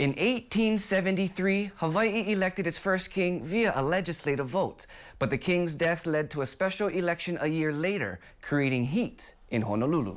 In 1873, Hawaii elected its first king via a legislative vote, but the king's death led to a special election a year later, creating heat in Honolulu.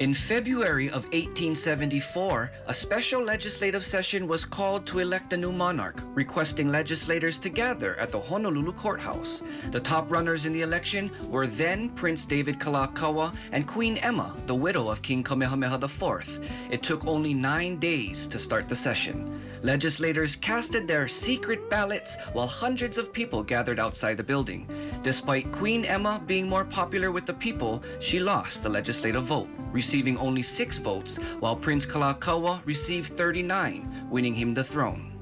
In February of 1874, a special legislative session was called to elect a new monarch, requesting legislators to gather at the Honolulu Courthouse. The top runners in the election were then Prince David Kalākaua and Queen Emma, the widow of King Kamehameha IV. It took only 9 days to start the session. Legislators casted their secret ballots while hundreds of people gathered outside the building. Despite Queen Emma being more popular with the people, she lost the legislative vote, receiving only 6 votes, while Prince Kalākaua received 39, winning him the throne.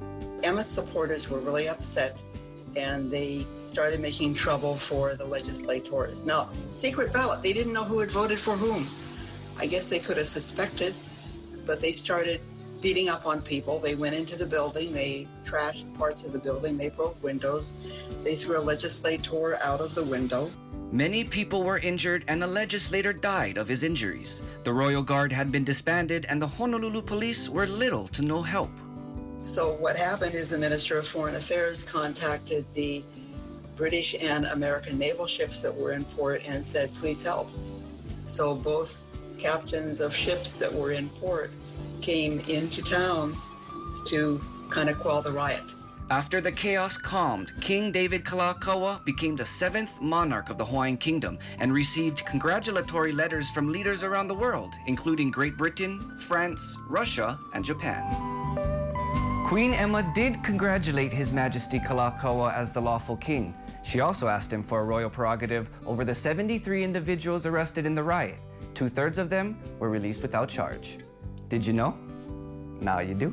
Emma's supporters were really upset, and they started making trouble for the legislators. Now, secret ballot, they didn't know who had voted for whom. I guess they could have suspected, but they started beating up on people. They went into the building, they trashed parts of the building, they broke windows, they threw a legislator out of the window. Many people were injured and a legislator died of his injuries. The Royal Guard had been disbanded and the Honolulu police were little to no help. So what happened is the Minister of Foreign Affairs contacted the British and American naval ships that were in port and said, please help. So both captains of ships that were in port came into town to kind of quell the riot. After the chaos calmed, King David Kalākaua became the 7th monarch of the Hawaiian Kingdom and received congratulatory letters from leaders around the world, including Great Britain, France, Russia, and Japan. Queen Emma did congratulate His Majesty Kalākaua as the lawful king. She also asked him for a royal prerogative over the 73 individuals arrested in the riot. 2/3 of them were released without charge. Did you know? Now you do.